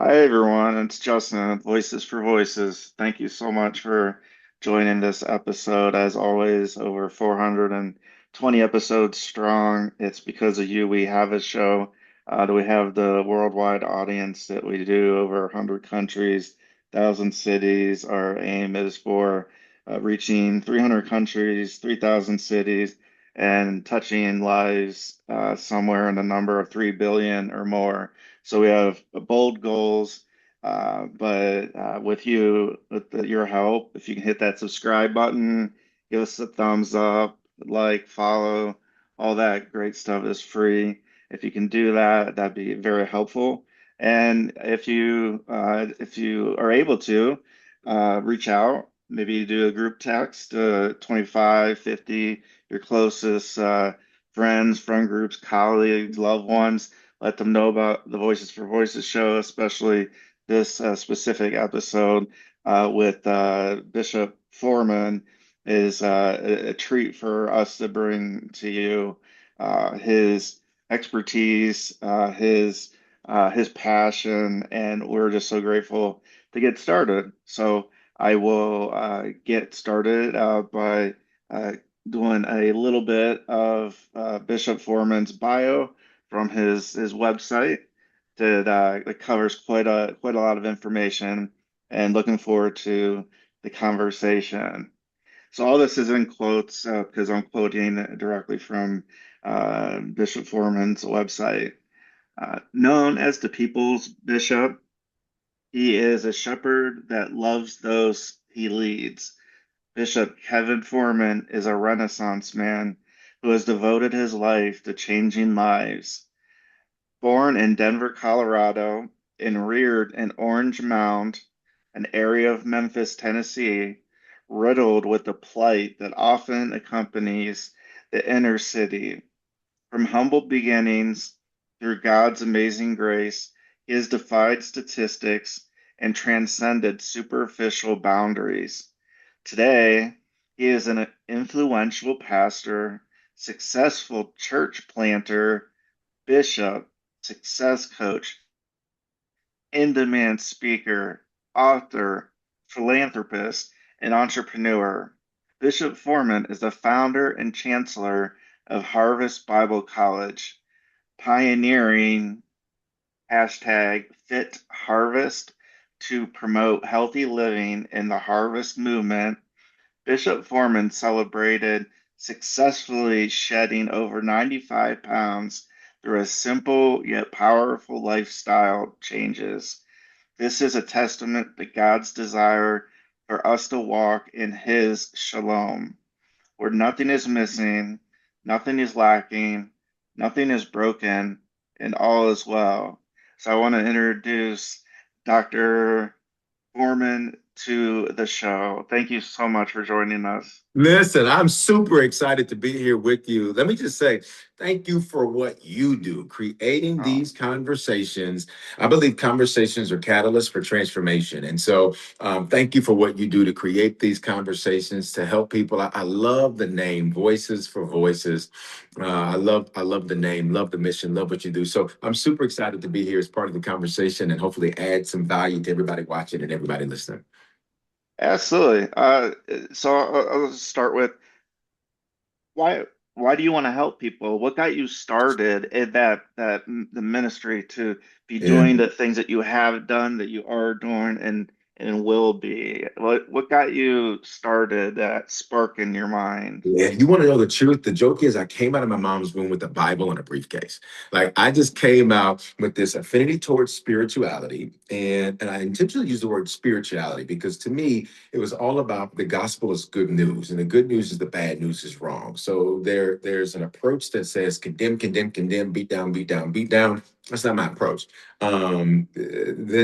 Hi everyone, it's Justin at Voices for Voices. Thank you so much for joining this episode. As always, over 420 episodes strong. It's because of you we have a show, that we have the worldwide audience that we do over 100 countries, 1,000 cities. Our aim is for reaching 300 countries, 3,000 cities, and touching lives somewhere in the number of 3 billion or more. So we have bold goals, but with your help, if you can hit that subscribe button, give us a thumbs up, like, follow, all that great stuff is free. If you can do that, that'd be very helpful. And if you are able to, reach out, maybe do a group text, 25, 50, your closest friends, friend groups, colleagues, loved ones, let them know about the Voices for Voices show, especially this specific episode with Bishop Foreman is a treat for us to bring to you his expertise, his passion, and we're just so grateful to get started. So I will get started by uh, doing a little bit of Bishop Foreman's bio from his website that covers quite a lot of information, and looking forward to the conversation. So all this is in quotes because I'm quoting directly from Bishop Foreman's website. Known as the people's bishop, he is a shepherd that loves those he leads. Bishop Kevin Foreman is a Renaissance man who has devoted his life to changing lives. Born in Denver, Colorado, and reared in Orange Mound, an area of Memphis, Tennessee, riddled with the plight that often accompanies the inner city. From humble beginnings, through God's amazing grace, he has defied statistics and transcended superficial boundaries. Today, he is an influential pastor, successful church planter, bishop, success coach, in demand speaker, author, philanthropist, and entrepreneur. Bishop Foreman is the founder and chancellor of Harvest Bible College, pioneering #Fit Harvest to promote healthy living in the harvest movement. Bishop Foreman celebrated successfully shedding over 95 pounds through a simple yet powerful lifestyle changes. This is a testament to God's desire for us to walk in His shalom, where nothing is missing, nothing is lacking, nothing is broken, and all is well. So I want to introduce Dr. Foreman to the show. Thank you so much for joining us. Listen, I'm super excited to be here with you. Let me just say thank you for what you do, creating Oh, these conversations. I believe conversations are catalysts for transformation. And so, thank you for what you do to create these conversations to help people. I love the name Voices for Voices. I love the name, love the mission, love what you do. So I'm super excited to be here as part of the conversation and hopefully add some value to everybody watching and everybody listening. absolutely. So I'll just start with why why do you want to help people? What got you started in the ministry to be Yeah. doing the things that you have done, that you are doing, and will be? What got you started? That spark in your mind? Yeah, you want to know the truth? The joke is, I came out of my mom's womb with a Bible and a briefcase. Like I just came out with this affinity towards spirituality, and I intentionally use the word spirituality because to me, it was all about the gospel is good news, and the good news is the bad news is wrong. So there's an approach that says condemn, condemn, condemn, beat down, beat down, beat down. That's not my approach. Then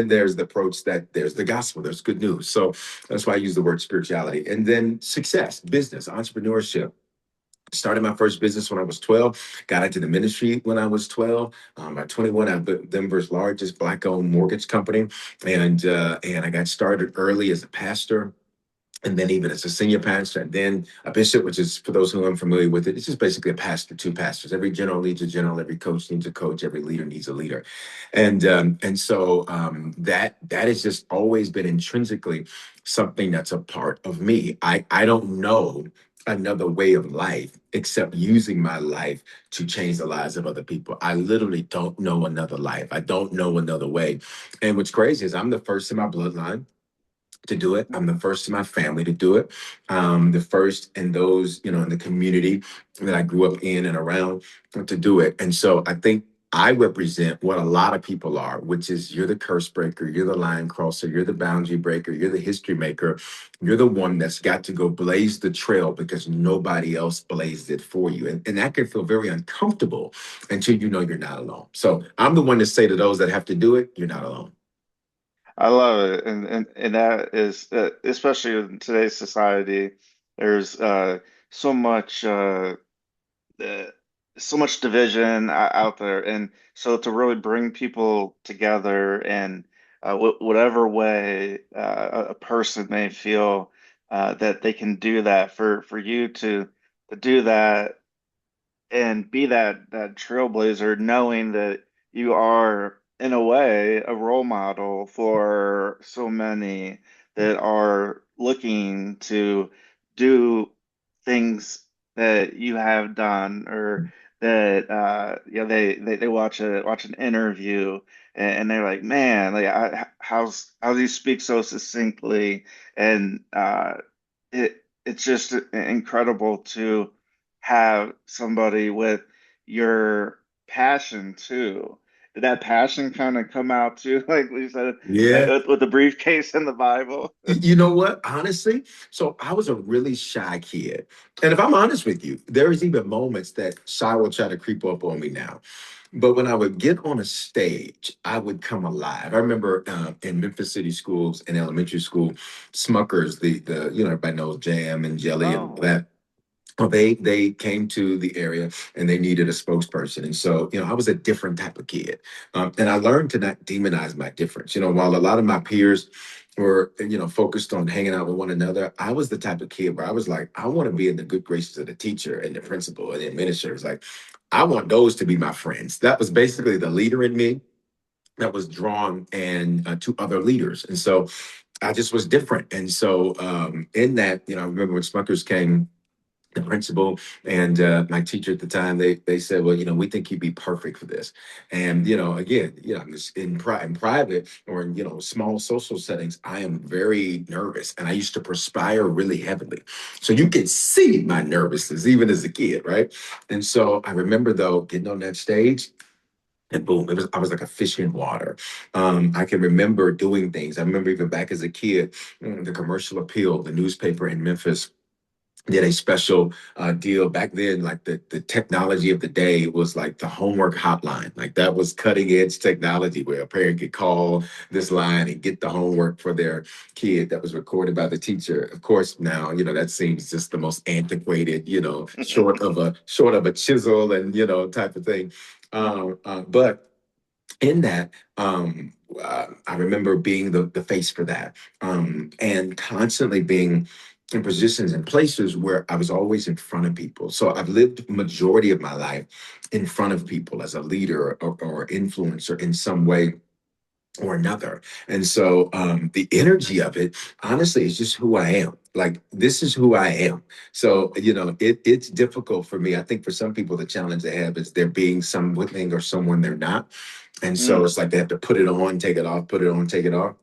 there's the approach that there's the gospel, there's good news. So that's why I use the word spirituality. And then success, business, entrepreneurship. Started my first business when I was 12, got into the ministry when I was 12. At 21, I built Denver's largest Black owned mortgage company. And I got started early as a pastor and then even as a senior pastor, and then a bishop, which is, for those who are unfamiliar with it, it's just basically a pastor, two pastors. Every general needs a general, every coach needs a coach, every leader needs a leader, and so that has just always been intrinsically something that's a part of me. I don't know another way of life except using my life to change the lives of other people. I literally don't know another life. I don't know another way. And what's crazy is I'm the first in my bloodline to do it. I'm the first in my family to do it. The first in those, in the community that I grew up in and around to do it. And so I think I represent what a lot of people are, which is you're the curse breaker, you're the line crosser, you're the boundary breaker, you're the history maker, you're the one that's got to go blaze the trail because nobody else blazed it for you. And that can feel very uncomfortable until you know you're not alone. So I'm the one to say to those that have to do it, you're not alone. I love it, and that is especially in today's society. There's so much uh, so much division out there, and so to really bring people together in whatever way a person may feel that they can do that for you to do that and be that trailblazer, knowing that you are in a way a role model for so many that are looking to do things that you have done, or that they watch an interview, and they're like, man, like how do you speak so succinctly, and it's just incredible to have somebody with your passion too. Did that passion kind of come out too, like we said, Yeah. with the briefcase and the Bible? You know what? Honestly, so I was a really shy kid. And if I'm honest with you, there's even moments that shy will try to creep up on me now. But when I would get on a stage, I would come alive. I remember in Memphis City schools, in elementary school, Smuckers, the everybody knows jam and jelly and all Oh, that. Well, they came to the area and they needed a spokesperson, and so I was a different type of kid, and I learned to not demonize my difference. While a lot of my peers were focused on hanging out with one another, I was the type of kid where I was like, I want to be in the good graces of the teacher and the principal and the administrators. Like, I want those to be my friends. That was basically the leader in me that was drawn and to other leaders, and so I just was different. And so in that, I remember when Smuckers came, the principal and my teacher at the time, they said, well, we think you'd be perfect for this. And again, in private or in small social settings, I am very nervous, and I used to perspire really heavily. So you can see my nervousness even as a kid, right? And so I remember though getting on that stage. And boom, I was like a fish in water. I can remember doing things. I remember even back as a kid, the commercial appeal, the newspaper in Memphis did a special deal back then. Like the technology of the day was like the homework hotline. Like that was cutting edge technology where a parent could call this line and get the homework for their kid that was recorded by the teacher. Of course, now that seems just the most antiquated, short of a chisel and type of thing. But in that, I remember being the face for that, and constantly being in positions and places where I was always in front of people. So I've lived majority of my life in front of people as a leader or influencer in some way or another. And so the energy of it, honestly, is just who I am. Like, this is who I am. So, it's difficult for me. I think for some people, the challenge they have is they're being something or someone they're not. And so mm. it's like they have to put it on, take it off, put it on, take it off.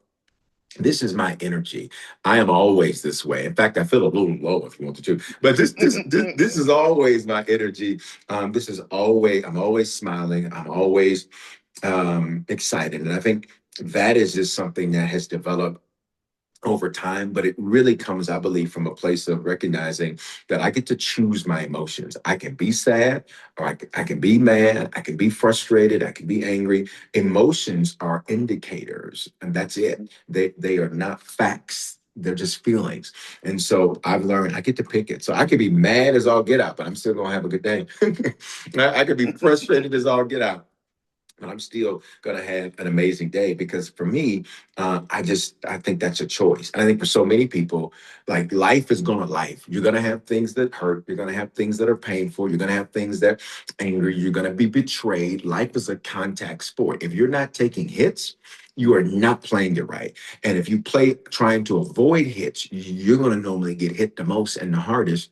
This is my energy. I am always this way. In fact, I feel a little low if you want to, but this is always my energy. This is always, I'm always smiling. I'm always excited. And I think that is just something that has developed over time, but it really comes, I believe, from a place of recognizing that I get to choose my emotions. I can be sad, or I can be mad, I can be frustrated, I can be angry. Emotions are indicators, and that's it. They are not facts. They're just feelings. And so I've learned I get to pick it. So I can be mad as all get out, but I'm still gonna have a good day. I could be frustrated as all get out, but I'm still going to have an amazing day. Because for me, I think that's a choice. And I think for so many people, like life is going to life. You're going to have things that hurt. You're going to have things that are painful. You're going to have things that anger. You're going to be betrayed. Life is a contact sport. If you're not taking hits, you are not playing it right. And if you play trying to avoid hits, you're going to normally get hit the most and the hardest,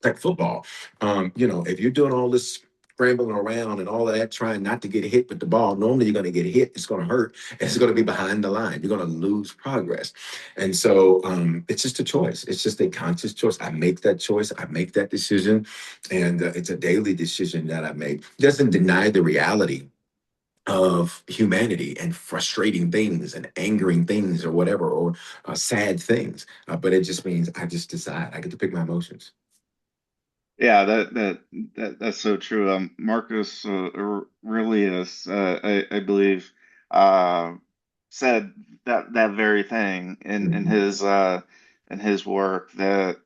like football. If you're doing all this scrambling around and all of that, trying not to get hit with the ball, normally you're going to get hit. It's going to hurt. And it's going to be behind the line. You're going to lose progress. And so it's just a choice. It's just a conscious choice. I make that choice. I make that decision. And it's a daily decision that I make. It doesn't deny the reality of humanity and frustrating things and angering things or whatever, or sad things. But it just means I just decide. I get to pick my emotions. Yeah, that's so true. Marcus Aurelius, I believe, uh, said that very thing Mhm. in his work that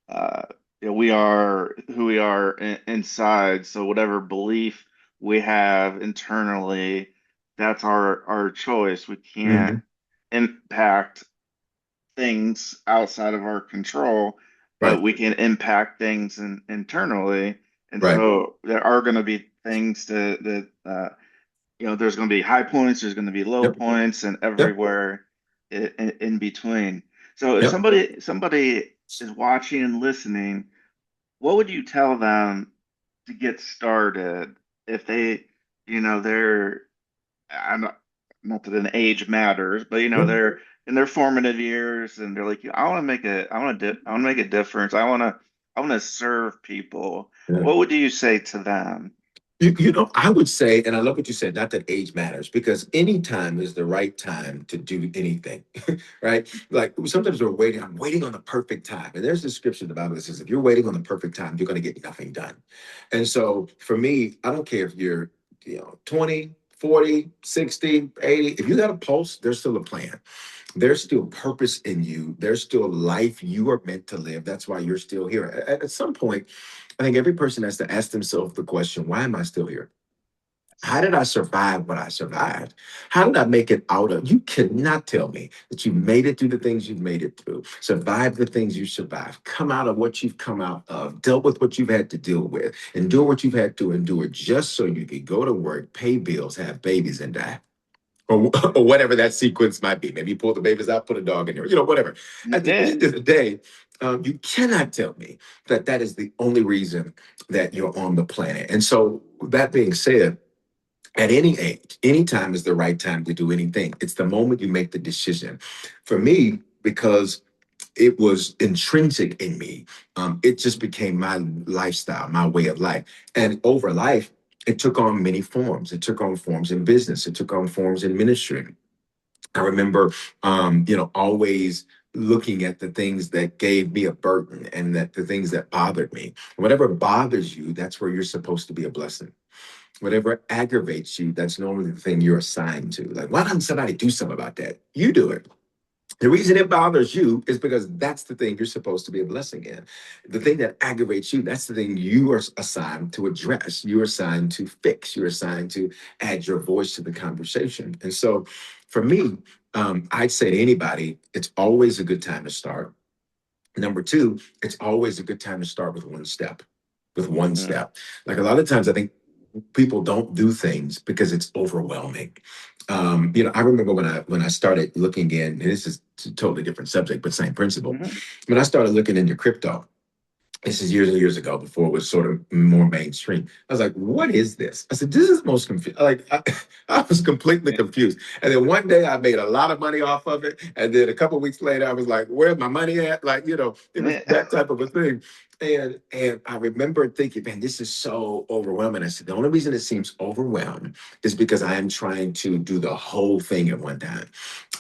uh, we are who we are inside. So whatever belief we have internally, that's our choice. We can't Mhm. impact things outside of our control, but Right. we can impact things internally. And Right. so there are going to be things there's going to be high points, there's going to be low Yep. points, and Yep. everywhere in between. So if Yep. somebody is watching and listening, what would you tell them to get started if they're I'm not that an age matters, but Yep. they're in their formative years and they're like, I want to make a difference. I want to serve people. Yeah. What would you say to them? I would say, and I love what you said, not that age matters, because any time is the right time to do anything, right? Like sometimes I'm waiting on the perfect time. And there's this scripture in the Bible that says, if you're waiting on the perfect time, you're going to get nothing done. And so for me, I don't care if you're, 20, 40, 60, 80. If you got a pulse, there's still a plan. There's still purpose in you. There's still life you are meant to live. That's why you're still here. At some point, I think every person has to ask themselves the question, why am I still here? How did I survive what I survived? How did I make it out of? You cannot tell me that you made it through the things you've made it through, survived the things you survived, come out of what you've come out of, dealt with what you've had to deal with, endure what you've had to endure just so you could go to work, pay bills, have babies, and die. Or whatever that sequence might be. Maybe you pull the babies out, put a dog in there, whatever. At the Yeah, end of the day, you cannot tell me that that is the only reason that you're on the planet. And so, that being said, at any age, any time is the right time to do anything. It's the moment you make the decision. For me, because it was intrinsic in me, it just became my lifestyle, my way of life. And over life, it took on many forms. It took on forms in business. It took on forms in ministry. I remember, always looking at the things that gave me a burden and that the things that bothered me. Whatever bothers you, that's where you're supposed to be a blessing. Whatever aggravates you, that's normally the thing you're assigned to. Like, why doesn't somebody do something about that? You do it. The reason it bothers you is because that's the thing you're supposed to be a blessing in. The thing that aggravates you, that's the thing you are assigned to address. You're assigned to fix. You're assigned to add your voice to the conversation. And so for me, I'd say to anybody, it's always a good time to start. Number two, it's always a good time to start with one step. With one mm, step. Like a lot of times, I think people don't do things because it's overwhelming. I remember when I started looking in, and this is a totally different subject, but same principle. mhm. When I started looking into crypto, this is years and years ago before it was sort of more mainstream. I was like, what is this? I said, this is the most confused. Like, I was completely confused. And then one day I made a lot of money off of it. And then a couple of weeks later, I was like, where's my money at? Like, it was Yeah. that type of a thing. And I remember thinking, man, this is so overwhelming. I said, the only reason it seems overwhelming is because I am trying to do the whole thing at one time.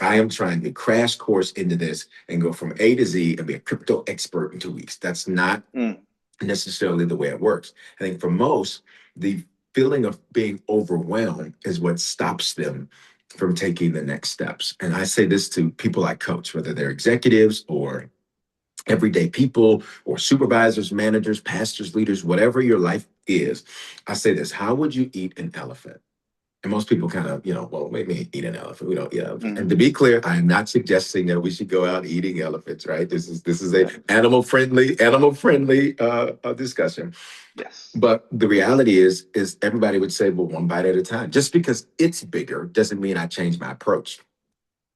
I am trying to crash course into this and go from A to Z and be a crypto expert in 2 weeks. That's not Mm. necessarily the way it works. I think for most, the feeling of being overwhelmed is what stops them from taking the next steps. And I say this to people I coach, whether they're executives or everyday people or supervisors, managers, pastors, leaders, whatever your life is. I say this: how would you eat an elephant? And most people kind of, well, maybe eat an elephant. We don't eat elephant. And Mm, to be clear, I am not suggesting that we should go out eating elephants, right? This is a yeah. animal friendly discussion. Yes. But the reality is everybody would say, well, one bite at a time. Just because it's bigger doesn't mean I change my approach.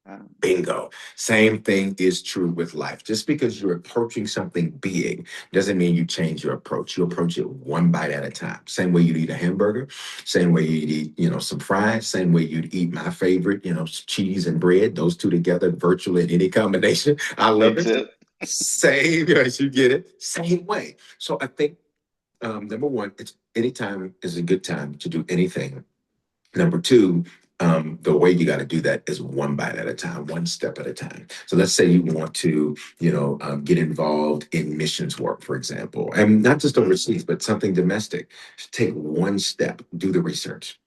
Um, Bingo. Same thing is true with life. Just because you're approaching something big doesn't mean you change your approach. You approach it one bite at a time. Same way you'd eat a hamburger, same way you'd eat, some fries, same way you'd eat my favorite, cheese and bread, those two together, virtually in any combination. I me love it. too. Same, as you get it, same way. So I think number one, it's anytime is a good time to do anything. Number two, the way you got to do that is one bite at a time, one step at a time. So let's say you want to, get involved in missions work, for example, and not just Mm, overseas, but something domestic. Take one step, do the research,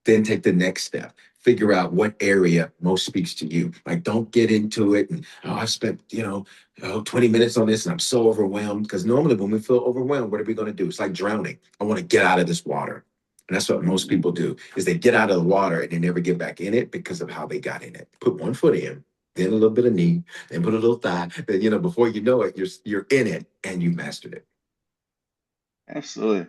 then take the next step. Figure out what area most speaks to you. Like, don't get into it and, oh, I spent, 20 minutes on this and I'm so overwhelmed. Because normally when we feel overwhelmed, what are we going to do? It's like drowning. I want to get out of this water. And that's what most mm. people do is they get out of the water and they never get back in it because of how they got in it. Put one foot in, then a little bit of knee, then put a little thigh. Then, before you know it, you're in it and you mastered it. Absolutely.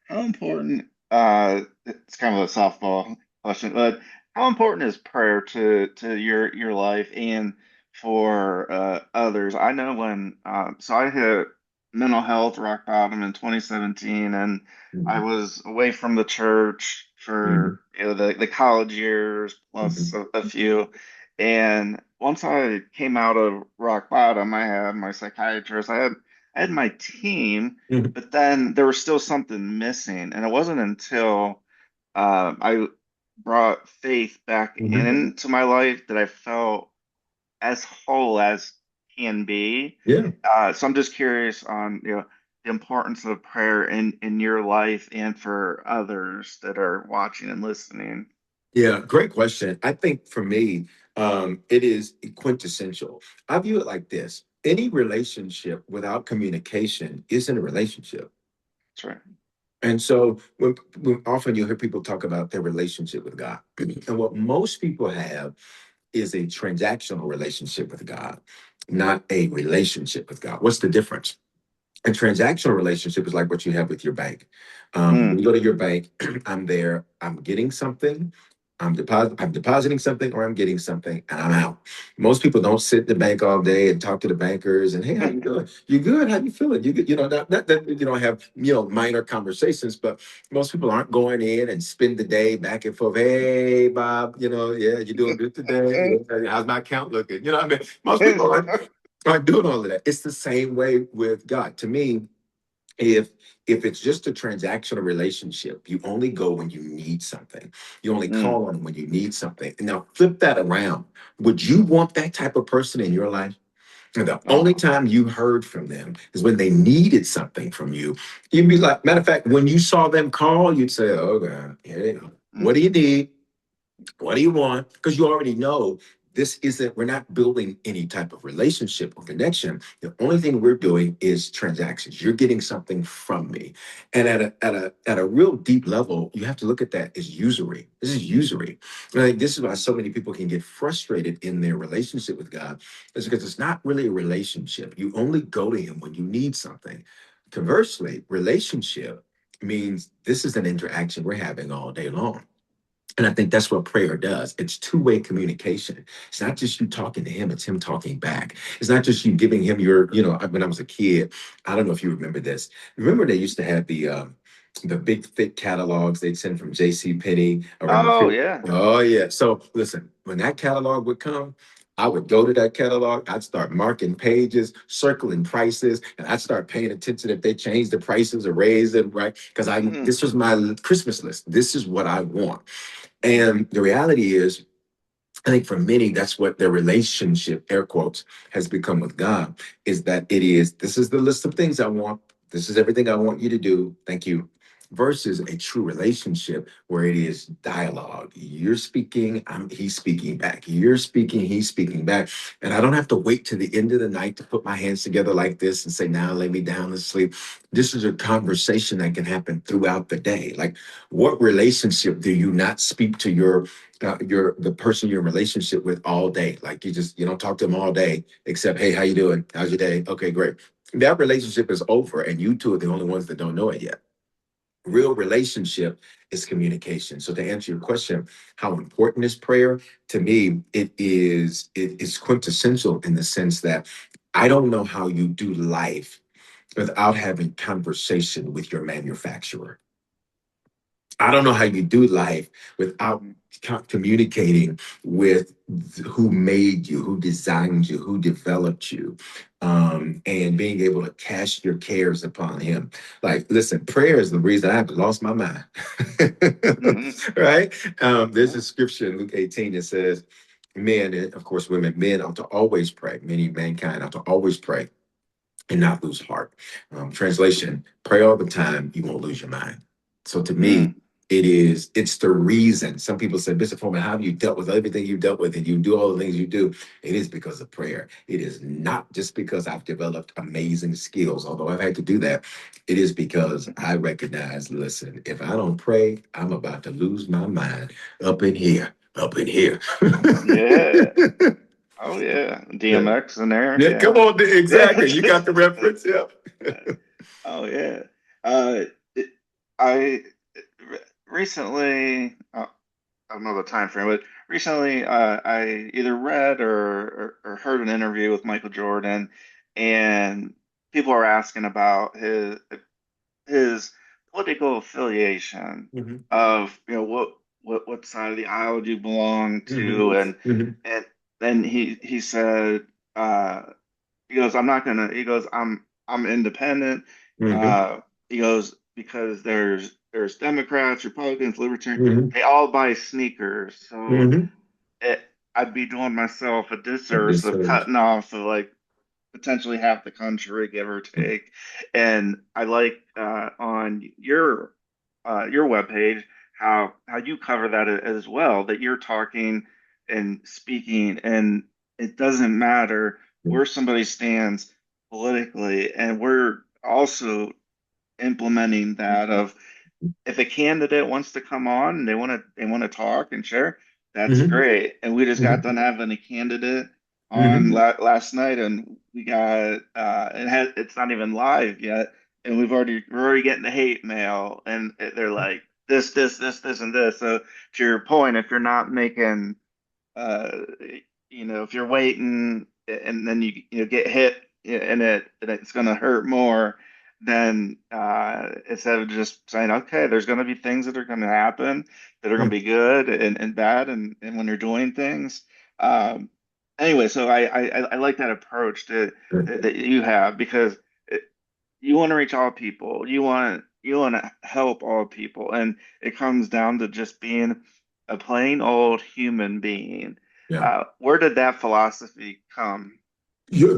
How important, it's kind of a softball question, but how important is prayer to your life and for others? I know when so I hit mental health rock bottom in 2017, and I Mhm, was away from the church mhm, for the college years plus mhm, a few. And once I came out of rock bottom, I had my psychiatrist, I had my team, mhm, but then there was still something missing, and it wasn't until I brought faith back mhm. into my life that I felt as whole as can be. Yeah. So I'm just curious on the importance of prayer in your life and for others that are watching and listening. Yeah, great question. I think for me, it is quintessential. I view it like this: any relationship without communication isn't a relationship. That's right. And so, when often you'll hear people talk about their relationship with God, and what most people have is a transactional relationship with God, not a relationship with God. What's the difference? A transactional relationship is like what you have with your bank. When Mm. you go to your bank, I'm there, I'm getting something, I'm depositing something, or I'm getting something, and I'm out. Most people don't sit in the bank all day and talk to the bankers and, hey, how you doing? You good? How you feeling? You good? Not that you don't have minor conversations, but most people aren't going in and spend the day back and forth. Hey, Bob, yeah, you doing good today? Yeah, how's my account looking? What I mean, most people aren't doing all of that. It's the same way with God. To me, if it's just a transactional relationship, you only go when you need something. You only Mm. call on when you need something. And now flip that around. Would you want that type of person in your life? And the Oh, only time you heard from them is when they needed something from you. You'd be like, matter of fact, when you saw them call, you'd say, oh God, here they go. What mm, do you need? What do you want? Because you already know we're not building any type of relationship or connection. The only thing we're doing is transactions. You're getting something from me. And at a real deep level, you have to look at that as usury. This is usury. And I think this is why mm, so many people can get frustrated in their relationship with God, is because it's not really a relationship. You only go to him when you need something. Conversely, relationship means this is an interaction we're having all day long. And I think that's what prayer does. It's two-way communication. It's not just you talking to him, it's him talking back. It's not just you giving him when I was a kid, I don't know if you remember this. Remember they used to have the big thick catalogs they'd send from J.C. Penney around oh 50. yeah. Oh yeah. So listen, when that catalog would come, I would go to that catalog, I'd start marking pages, circling prices, and I'd start paying attention if they changed the prices or raised them, right? Because I Mm, this was my Christmas list. This is what I want. mm, And the reality is, I think for many, that's what their relationship, air quotes, has become with God, is that this is the list of things I want. This is everything I want you to do. Thank you. versus a true relationship where it is dialogue. You're speaking, he's speaking back. You're speaking, he's speaking back. And I don't have to wait to the end of the night to put my hands together like this and say, now lay me down to sleep. This is a conversation that can happen throughout the day. Like, what relationship do you not speak to your the person you're in relationship with all day? Like, you don't talk to them all day except, hey, how you doing? How's your day? Okay, great. That relationship is over, and you two are the only ones that don't know it yet. Real relationship is communication. So to answer your question, how important is prayer? To me, it is quintessential in the sense that I don't know how you do life without having conversation with your manufacturer. I don't know how you do life without Mhm. communicating with who made you, who designed you, who developed you, and being able to cast your cares upon Him. Like, listen, prayer is the reason I've lost my mind. Mhm. Right? There's Yeah. a scripture in Luke 18 that says, men, and of course, women, men ought to always pray, meaning mankind ought to always pray and not lose heart. Translation, pray all the time, you won't lose your mind. So to me, Mm. it's the reason. Some people say, Bishop Foreman, how have you dealt with everything you've dealt with and you do all the things you do? It is because of prayer. It is not just because I've developed amazing skills, although I've had to do that. It is because I recognize, listen, if I don't pray, I'm about to lose my mind up in here, up in here. Yeah. Oh yeah. Yeah. DMX in there. Yeah, come Yeah. on, exactly. You got the reference. Yeah. Oh yeah. Uh, it, I recently, I don't know the time frame, but recently I either read or heard an interview with Michael Jordan, and people are asking about his political affiliation Mhm, of what side of the aisle do you belong mhm, to, mhm, and then he said he goes, I'm not gonna. He goes, I'm independent. mhm, Uh, he goes because there's Democrats, Republicans, Libertarians. mhm, They all buy sneakers, so mhm. it, I'd be doing myself a And disservice this of serves. cutting off of like potentially half the country, give or take. And I like on your webpage how you cover that as well, that you're talking and speaking, and it doesn't matter where somebody stands politically, and we're also implementing that of if a candidate wants to come on and they want to talk and share, that's Mhm, great. And we just got mhm, done having a candidate on mhm. last night, and we got it's not even live yet, and we're already getting the hate mail, and they're like this, and this. So to your point, if you're not making uh, if you're waiting and then you get hit and it's going to hurt more, then instead of just saying, okay, there's going to be things that are going to happen that are going to be good and bad, and when you're doing things. Um, anyway, so I like that approach that you have because it, you want to reach all people. You want to help all people, and it comes down to just being a plain old human being. Yeah. Where did that philosophy come?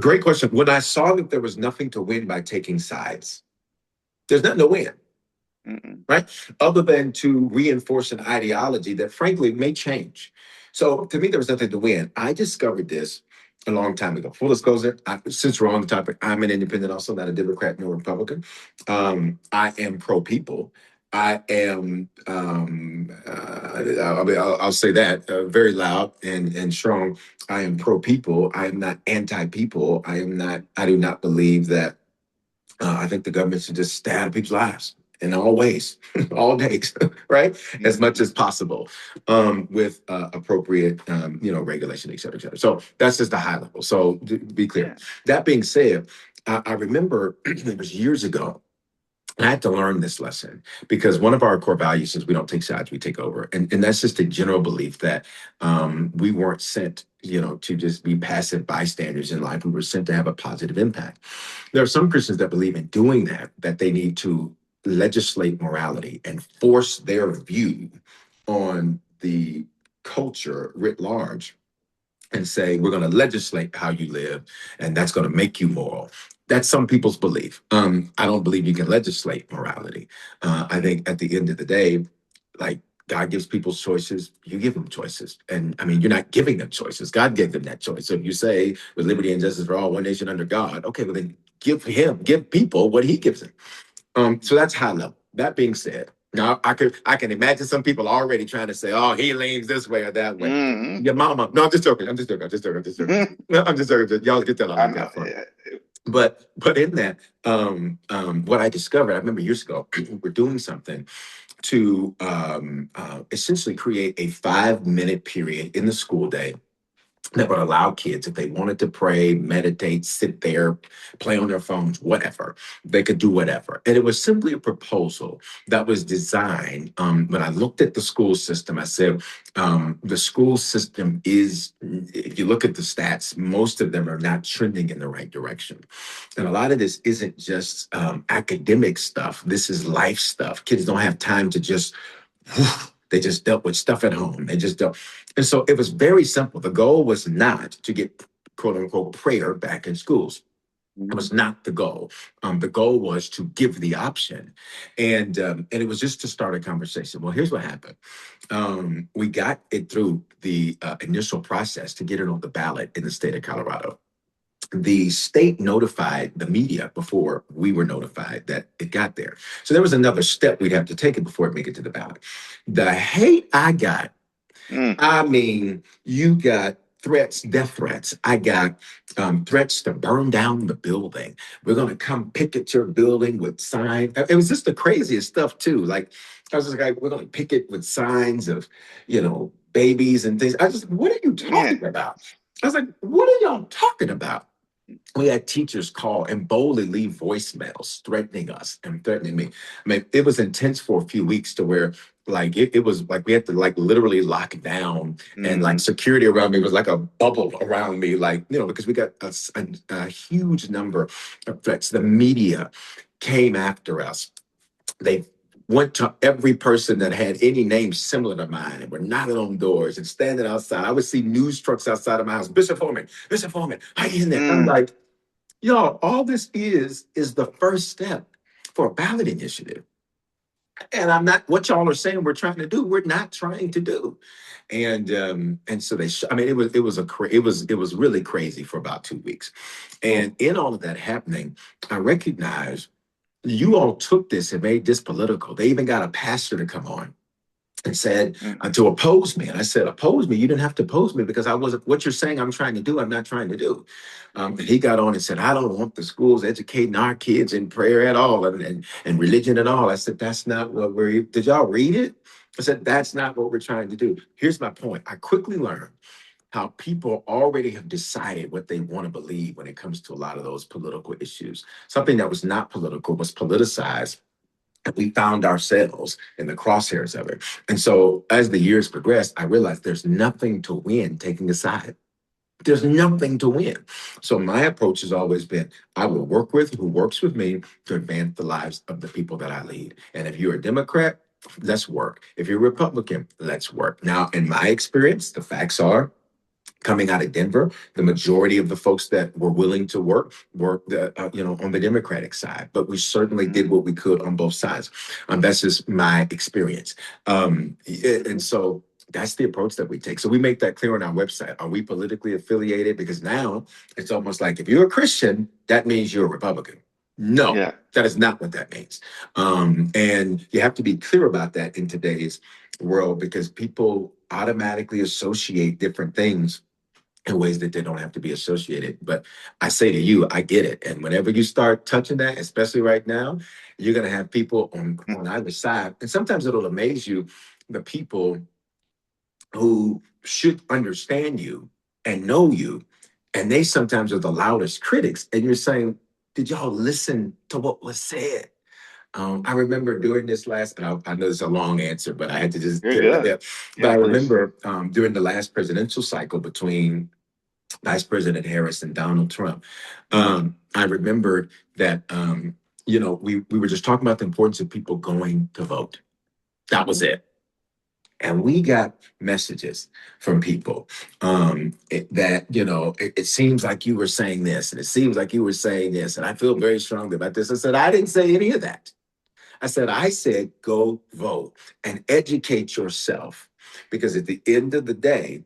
Great question. When I saw that there was nothing to win by taking sides, there's nothing to win, Mm-mm. right? Other than to reinforce an ideology that, frankly, may change. So to me, there was nothing to win. I discovered this a long time ago. Full disclosure, since we're on the topic, I'm an independent, also not a Democrat nor Republican. I am pro people. I am, I'll say that very loud and strong. I am pro people. I am not anti people. I do not believe that I think the government should just stay out of people's lives in all ways, all days, right? As much Mm-hmm. as possible, with appropriate, regulation, et cetera, et cetera. So that's just the high level. So to be clear. Yeah. That being said, I remember it was years ago. I had to learn this lesson because one of our core values is we don't take sides, we take over. And that's just a general belief that we weren't sent, to just be passive bystanders in life. We were sent to have a positive impact. There are some Christians that believe in doing that, that they need to legislate morality and force their view on the culture writ large and say, we're going to legislate how you live, and that's going to make you moral. That's some people's belief. I don't believe you can legislate morality. I think at the end of the day, like, God gives people choices, you give them choices. And I mean, you're not giving them choices. God gave them that choice. So if you say, with liberty and justice for all, one nation under God, okay, well then give people what he gives them. So that's high level. That being said, now I can imagine some people already trying to say, "Oh, he leans this way or that way." Mm-hmm. Your mama. No, I'm just joking. I'm just joking. I'm just joking. I'm just joking. No, I'm just joking. Y'all get that. I I like know. that fun. But in that, what I discovered, I remember years ago, we're doing something to essentially create a 5 minute period in the school day that would allow kids, if they wanted to pray, meditate, sit there, play on their phones, whatever, they could do whatever. And it was simply a proposal that was designed. When I looked at the school system, I said, the school system is, if you look at the stats, most of them are not trending in the right direction. And a lot of this isn't just academic stuff. This is life stuff. Kids don't have time to just, they just dealt with stuff at home. They just dealt. And so it was very simple. The goal was not to get quote unquote prayer back in schools. It was not the goal. The goal was to give the option, and it was just to start a conversation. Well, here's what happened. We got it through the initial process to get it on the ballot in the state of Colorado. The state notified the media before we were notified that it got there. So there was another step we'd have to take it before it make it to the ballot. The hate I got, Mm. I mean, you got threats, death threats. I got threats to burn down the building. We're going to come picket your building with signs. It was just the craziest stuff, too. Like, I was just like, we're going to picket with signs of, babies and things. I just, what are you Yeah. talking about? I was like, what are y'all talking about? We had teachers call and boldly leave voicemails threatening us and threatening me. I mean, it was intense for a few weeks to where like it was like we had to like literally lock down, and like Mm-hmm. security around me was like a bubble around me, like, because we got a huge number of threats. The media came after us. They went to every person that had any name similar to mine and were knocking on doors and standing outside. I would see news trucks outside of my house. Bishop Foreman, are you in there? I'm Mm. like, y'all, all this is the first step for a ballot initiative. And I'm not what y'all are saying we're trying to do. We're not trying to do. And so I mean, it was really crazy for about 2 weeks. And in all of that happening, I recognized you all took this and made this political. They even got a pastor to come on and said Mm. to oppose me. And I said, oppose me? You didn't have to oppose me because I wasn't what you're saying I'm trying to do. I'm not trying to do. And he got on and said, I don't want the schools educating our kids in prayer at all and religion at all. I said, that's not what did y'all read it? I said, that's not what we're trying to do. Here's my point. I quickly learned how people already have decided what they want to believe when it comes to a lot of those political issues. Something that was not political was politicized, and we found ourselves in the crosshairs of it. And so as the years progressed, I realized there's nothing to win taking a side. There's nothing to win. So my approach has always been I will work with who works with me to advance the lives of the people that I lead. And if you're a Democrat, let's work. If you're a Republican, let's work. Now, in my experience, the facts are coming out of Denver, the majority of the folks that were willing to work on the Democratic side. But we certainly did what we could on both sides. That's just my experience. And so that's the approach that we take. So we make that clear on our website. Are we politically affiliated? Because now it's almost like if you're a Christian, that means you're a Republican. No, Yeah. that is not what that means. And you have to be clear about that in today's world because people automatically associate different things in ways that they don't have to be associated. But I say to you, I get it. And whenever you start touching that, especially right now, you're going to have people Mm. on either side. And sometimes it'll amaze you the people who should understand you and know you. And they sometimes are the loudest critics. And you're saying, did y'all listen to what was said? I remember during this last, and I know it's a long answer, but I had to just You're get it out good. there. But Yeah, I please. remember during the last presidential cycle between Vice President Harris and Donald Trump. Mm. I remembered that we were just talking about the importance of people going to vote. That was it. And we got messages from people that, it seems like you were saying this, and it seems like you were saying this, and I feel very strongly about this. I said, I didn't say any of that. I said, go vote and educate yourself. Because at the end of the day,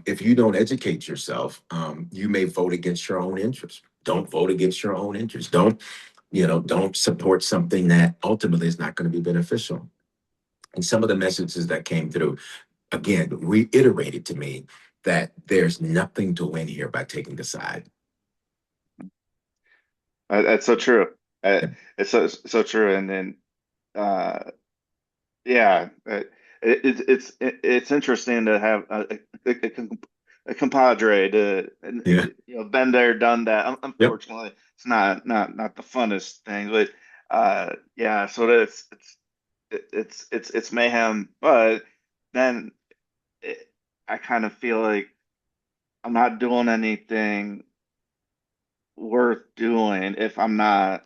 if you don't educate yourself, you may vote against your own interests. Don't vote against your own interests. Don't support something that ultimately is not going to be beneficial. And some of the messages that came through, again, reiterated to me that there's nothing to win here by taking a side. That's so true. Uh, Yeah. it's so true. And then, uh, yeah, it's interesting to have a compadre to, and, Yeah. been there, done that. Yep. Unfortunately, it's not the funnest thing, but yeah. So that it's mayhem. But then I kind of feel like I'm not doing anything worth doing if I'm not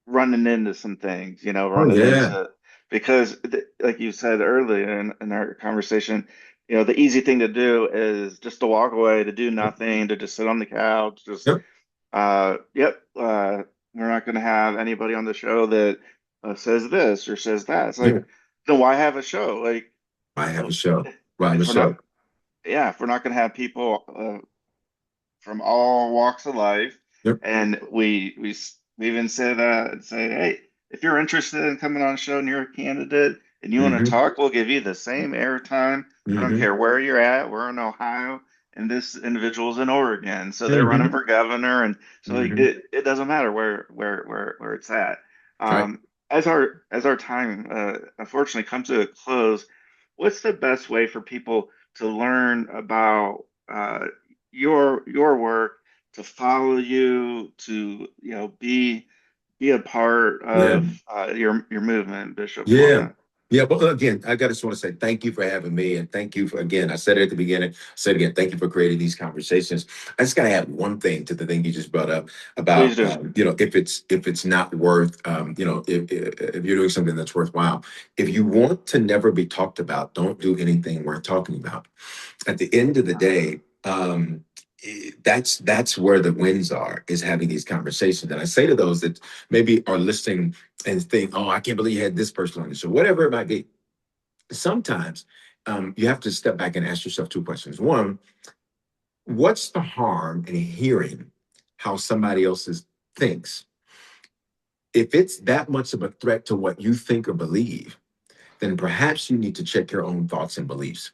running into some things, Oh, running yeah. into, because like you said earlier in our conversation, the easy thing to do is just to walk away, to do Yep. nothing, to just sit on the couch, just Yep. yep, we're not going to have anybody on the show that says this or says that. It's like, Yeah. then why have a show? Like, I you have a know, show. Well, I have a if we're not, show. yeah, if we're not going to have people from all walks of life. Yep. And we even said, say, hey, if you're interested in coming on a show and you're a candidate and you want to Mm-hmm. talk, we'll give you the same airtime. I don't Mm-hmm. care where you're at. We're in Ohio, and this individual's in Oregon, so they're running Mm-hmm. for governor, and so like, Mm-hmm. it doesn't matter where it's at. Right. As our time unfortunately comes to a close, what's the best way for people to learn about your work, to follow you, to be a part Yeah. of your movement, Bishop Yeah. Foreman. Yeah. But again, just want to say thank you for having me. And thank you for, again, I said it at the beginning, said it again, thank you for creating these conversations. I just got to add one thing to the thing you just brought up Please about, do. if it's not worth, if you're doing something that's worthwhile, if you want to never be talked about, don't do anything worth talking about. At the end of the day, that's where the wins are, is having these conversations. And I say to those that maybe are listening and think, oh, I can't believe you had this person on the show, whatever it might be. Sometimes you have to step back and ask yourself two questions. One, what's the harm in hearing how somebody else's thinks? If it's that much of a threat to what you think or believe, then perhaps you need to check your own thoughts and beliefs.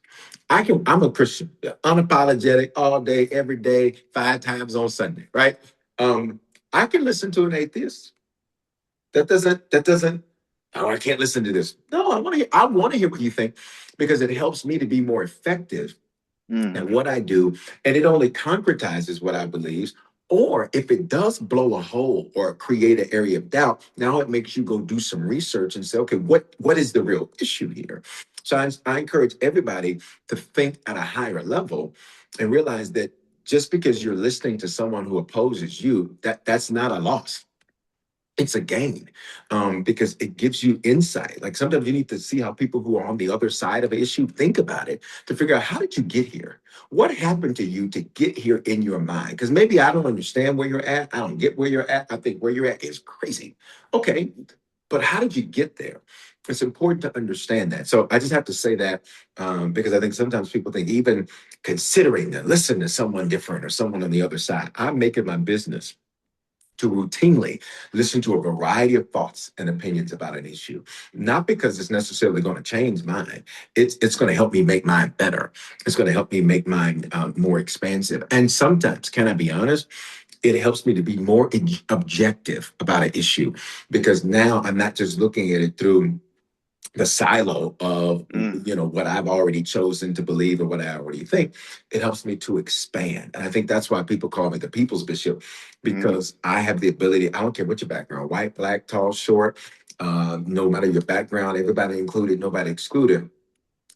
I'm a Christian, unapologetic, all day, every day, 5 times on Sunday, right? Um, I can listen to an atheist. That doesn't, oh, I can't listen to this. No, I want to hear what you think, because it helps me to be more effective Mm, at what I do, and it only concretizes what I believe. Or if it does blow a hole or create an area of doubt, now it makes you go do some research and say, okay, what is the real issue here? So I encourage everybody to think at a higher level and realize that just because you're listening to someone who opposes you, that's not a loss, it's a gain, because it gives you insight. Like sometimes you need to see how people who are on the other side of an issue think about it, to figure out, how did you get here? What happened to you to get here in your mind? Because maybe I don't understand where you're at. I don't get where you're at. I think where you're at is crazy. Okay, but how did you get there? It's important to understand that. So I just have to say that, because I think sometimes people think, even considering to listen to someone different or someone on the other side, I make it my business to routinely listen to a variety of thoughts and opinions about an issue, not because it's necessarily going to change mine. It's going to help me make mine better. It's going to help me make mine more expansive. And sometimes, can I be honest? It helps me to be more objective about an issue, because now I'm not just looking at it through the silo of mm, what I've already chosen to believe or what I already think. It helps me to expand. And I think that's why people call me the people's bishop, mm, because I have the ability, I don't care what your background, white, black, tall, short, no matter your background, everybody included, nobody excluded,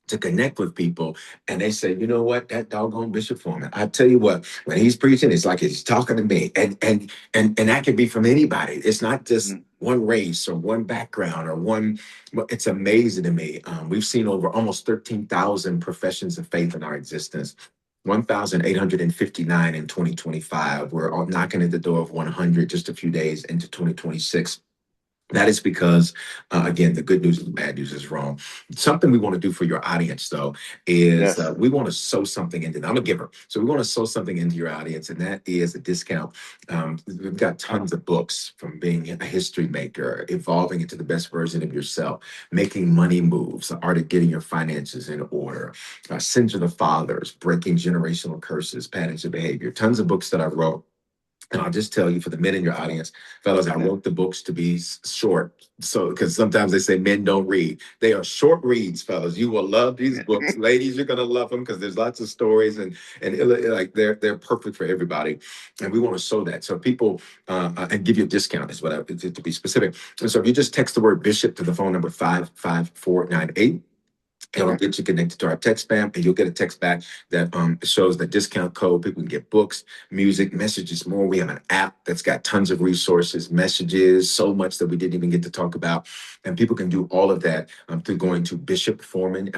to connect with people. And they say, you know what, that doggone Bishop Foreman, I tell you what, when he's preaching, it's like he's talking to me. And that can be from anybody. It's not just mm. one race or one background or one. It's amazing to me. We've seen over almost 13,000 professions of faith in our existence. 1,859 in 2025. We're knocking at the door of 100 just a few days into 2026. That is because, again, the good news and the bad news is wrong. Something we want to do for your audience, though, is Yes. we want to sow something into them. I'm a giver. So we want to sow something into your audience, and that is a discount. We've got tons of books from being a history maker, evolving into the best version of yourself, making money moves, the art of getting your finances in order, Sins of the Fathers, breaking generational curses, patterns of behavior. Tons of books that I wrote, and I'll just tell you for the men in your audience, fellas, I Yeah. wrote the books to be short. So, because sometimes they say men don't read. They are short reads, fellas. You will love these books. Ladies, you're going to love them because there's lots of stories and like they're perfect for everybody. And we want to show that. So people, and give you a discount is what to be specific. And so if you just text the word bishop to the phone number 55498, it'll Okay. get you connected to our text spam, and you'll get a text back that shows the discount code. People can get books, music, messages, more. We have an app that's got tons of resources, messages, so much that we didn't even get to talk about. And people can do all of that through going to Bishop Foreman,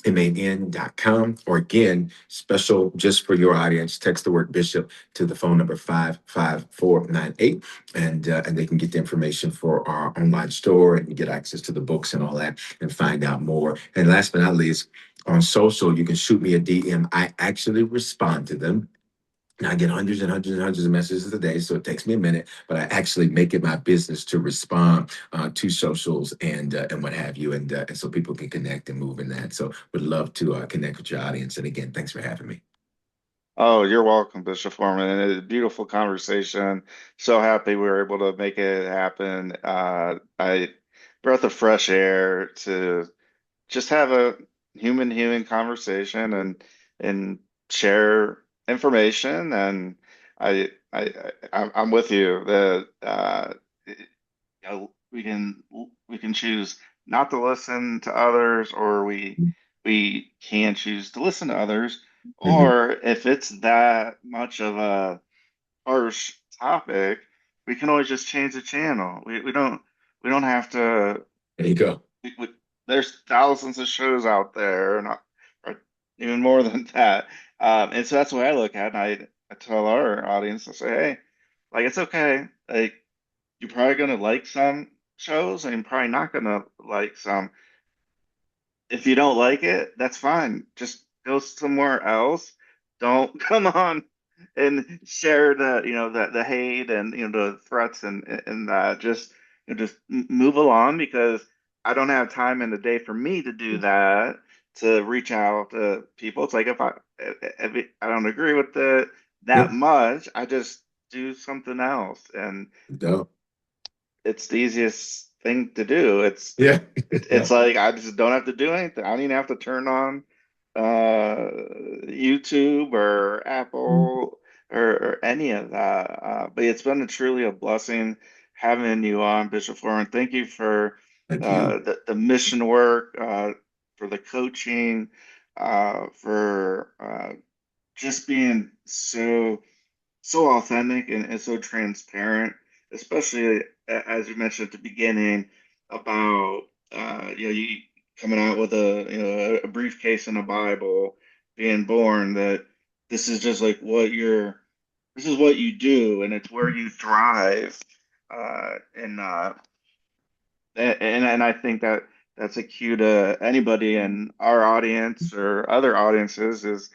FOREMAN.com. Or again, special just for your audience, text the word bishop to the phone number 55498, and they can get the information for our online store and get access to the books and all that and find out more. And last but not least, on social, you can shoot me a DM. I actually respond to them. And I get hundreds and hundreds and hundreds of messages a day, so it takes me a minute, but I actually make it my business to respond to socials and what have you, and so people can connect and move in that. So would love to connect with your audience. And again, thanks for having me. Oh, you're welcome, Bishop Foreman. And a beautiful conversation. So happy we were able to make it happen. I breath of fresh air to just have a human human conversation and share information. And I'm with you that we can choose not to listen to others, or we can choose to listen to others, Mhm. or if it's that much of a harsh topic, we can always just change the channel. We don't have to. There you go. We, there's thousands of shows out there, and or even more than that. And so that's the way I look at it. And I tell our audience, I say, hey, like it's okay. Like you're probably gonna like some shows, and you're probably not gonna like some. If you don't like it, that's fine. Just go somewhere else. Don't come on and share the hate and the threats and that. Just move along, because I don't have time in the day for me to do that, to reach out to people. It's like if I don't agree with it that Yep. much, I just do something else. And Go. it's the easiest thing to do. Yeah. It's Yeah. like I just don't have to do anything. I don't even have to turn on YouTube or Mhm. Apple or any of that. But it's been truly a blessing having you on, Bishop Foreman. Thank you for Thank you. the mission work, for the coaching, for just being so authentic and so transparent, especially as you mentioned at the beginning about you coming out with a briefcase and a Bible, being born, that this is just like this is what you do, and it's where you thrive, and I think that that's a cue to anybody in our audience or other audiences, is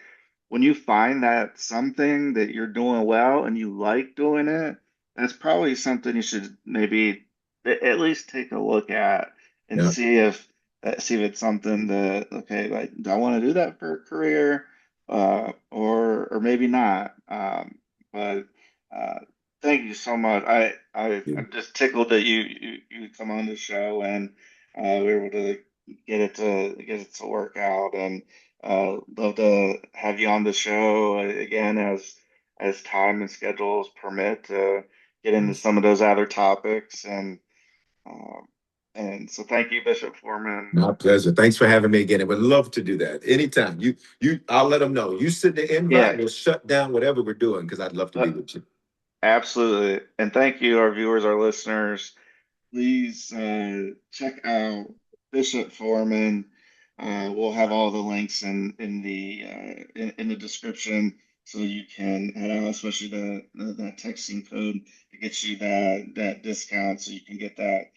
when you find that something that you're doing well and you like doing it, that's probably something you should maybe at least take a look at and Yeah. see if it's something that, okay, like, do I want to do that for a career, or maybe not. But uh, thank you so much. I'm just tickled that you come on the show, and we were able to get it to work out. And love to have you on the show again, as time and schedules permit, to get into some of those other topics. Um, and so thank you, Bishop Foreman. My pleasure. Thanks for having me again. I would love to do that anytime. I'll let them know. You send the invite, Yeah, we'll shut down whatever we're doing because I'd love to be let, with you. Absolutely. And thank you, our viewers, our listeners. Please check out Bishop Foreman. We'll have all the links in the description so you can head out, especially that texting code to get you that discount, so you can get that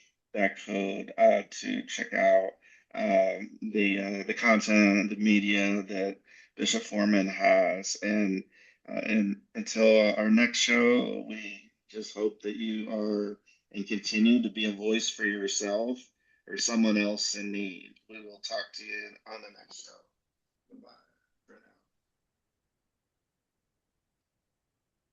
code to check out the content, the media that Bishop Foreman has. And until our next show, we just hope that you are and continue to be a voice for yourself or someone else in need. We will talk to you on the next show. Goodbye.